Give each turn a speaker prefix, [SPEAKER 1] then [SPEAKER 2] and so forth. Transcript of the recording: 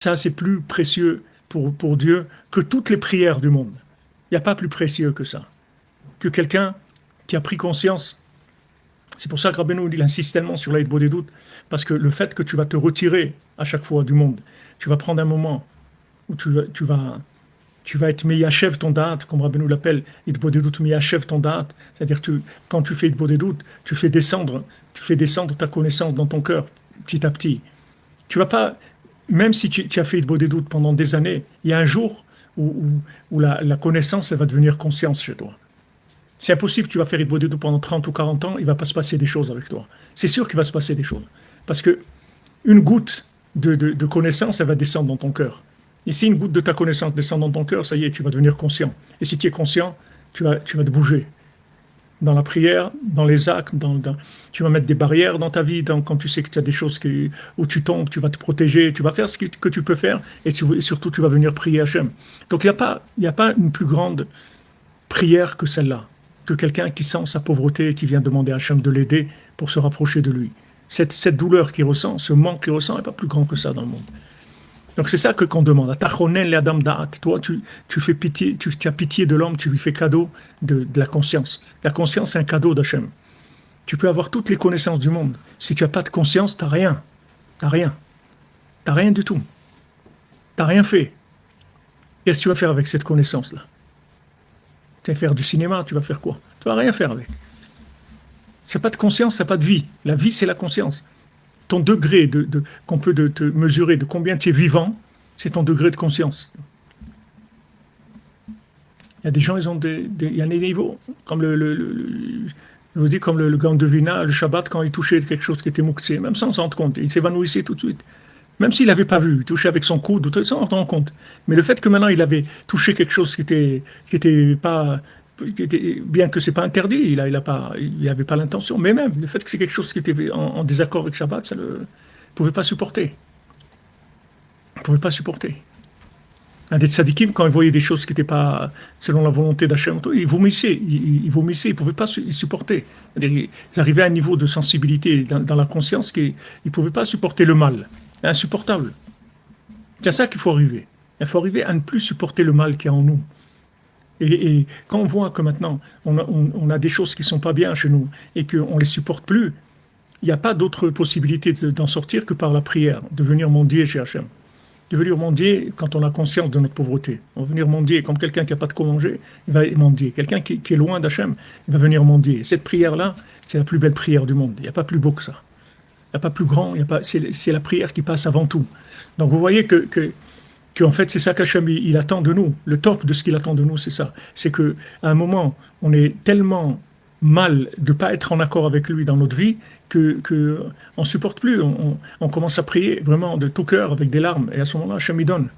[SPEAKER 1] Ça, c'est plus précieux pour Dieu que toutes les prières du monde. Il n'y a pas plus précieux que ça. Que quelqu'un qui a pris conscience. C'est pour ça que Rabbeinu, il insiste tellement sur l'aide des doutes, parce que le fait que tu vas te retirer à chaque fois du monde, tu vas prendre un moment où tu vas être meyachev ton date, comme Rabbeinu l'appelle, Idbo des doutes meyachev ton date, c'est-à-dire quand tu fais Idbo des doutes, tu fais descendre ta connaissance dans ton cœur, petit à petit. Tu vas pas, même si tu as fait Idbo des doutes pendant des années, il y a un jour où la connaissance, elle va devenir conscience chez toi. C'est impossible, tu vas faire Idbo des doutes pendant 30 ou 40 ans, il ne va pas se passer des choses avec toi. C'est sûr qu'il va se passer des choses. Parce que une goutte de connaissance, elle va descendre dans ton cœur. Et si une goutte de ta connaissance descend dans ton cœur, ça y est, tu vas devenir conscient. Et si tu es conscient, tu vas te bouger. Dans la prière, dans les actes, tu vas mettre des barrières dans ta vie. Quand tu sais que tu as des choses où tu tombes, tu vas te protéger, tu vas faire ce que tu peux faire. Et surtout, tu vas venir prier Hachem. Donc, il n'y a pas une plus grande prière que celle-là. Que quelqu'un qui sent sa pauvreté et qui vient demander à Hachem de l'aider pour se rapprocher de lui. Cette douleur qu'il ressent, ce manque qu'il ressent n'est pas plus grand que ça dans le monde. Donc c'est ça qu'on demande. Toi, tu fais pitié, tu as pitié de l'homme, tu lui fais cadeau de la conscience. La conscience, c'est un cadeau d'Hachem. Tu peux avoir toutes les connaissances du monde. Si tu n'as pas de conscience, tu n'as rien. Tu n'as rien. Tu n'as rien du tout. Tu n'as rien fait. Qu'est-ce que tu vas faire avec cette connaissance-là? Tu vas faire du cinéma, tu vas faire quoi? Tu vas rien faire avec. Si tu n'as pas de conscience, tu n'as pas de vie. La vie, c'est la conscience. Ton degré qu'on peut te mesurer de combien tu es vivant, c'est ton degré de conscience. Il y a des gens, il y a des niveaux, comme je vous dis, comme le gang de Vina, le Shabbat, quand il touchait quelque chose qui était mouktsé, même sans s'en rendre compte, il s'évanouissait tout de suite. Même s'il n'avait pas vu, il touchait avec son coude, sans s'en rendre compte. Mais le fait que maintenant il avait touché quelque chose qui était pas, bien que c'est pas interdit, il avait pas l'intention, mais même le fait que c'est quelque chose qui était en désaccord avec Shabbat, ça ne pouvait pas supporter. Il ne pouvait pas supporter. Un des tzadikim, quand il voyait des choses qui n'étaient pas selon la volonté d'Hachem, il vomissait, il ne pouvait pas supporter. Ils arrivaient à un niveau de sensibilité dans la conscience qu'ils ne pouvaient pas supporter le mal. Insupportable. C'est à ça qu'il faut arriver. Il faut arriver à ne plus supporter le mal qu'il y a en nous. Et quand on voit que maintenant, on a des choses qui ne sont pas bien chez nous et qu'on ne les supporte plus, il n'y a pas d'autre possibilité d'en sortir que par la prière, de venir mendier chez Hachem. De venir mendier quand on a conscience de notre pauvreté. On va venir mendier comme quelqu'un qui n'a pas de quoi manger, il va mendier. Quelqu'un qui est loin d'Hachem, il va venir mendier. Cette prière-là, c'est la plus belle prière du monde. Il n'y a pas plus beau que ça. Il n'y a pas plus grand, c'est la prière qui passe avant tout. Donc vous voyez que en fait, c'est ça qu'Hachem il attend de nous. Le top de ce qu'il attend de nous, c'est ça. C'est qu'à un moment, on est tellement mal de ne pas être en accord avec lui dans notre vie qu'on ne supporte plus. On commence à prier vraiment de tout cœur avec des larmes. Et à ce moment-là, Hachem il donne.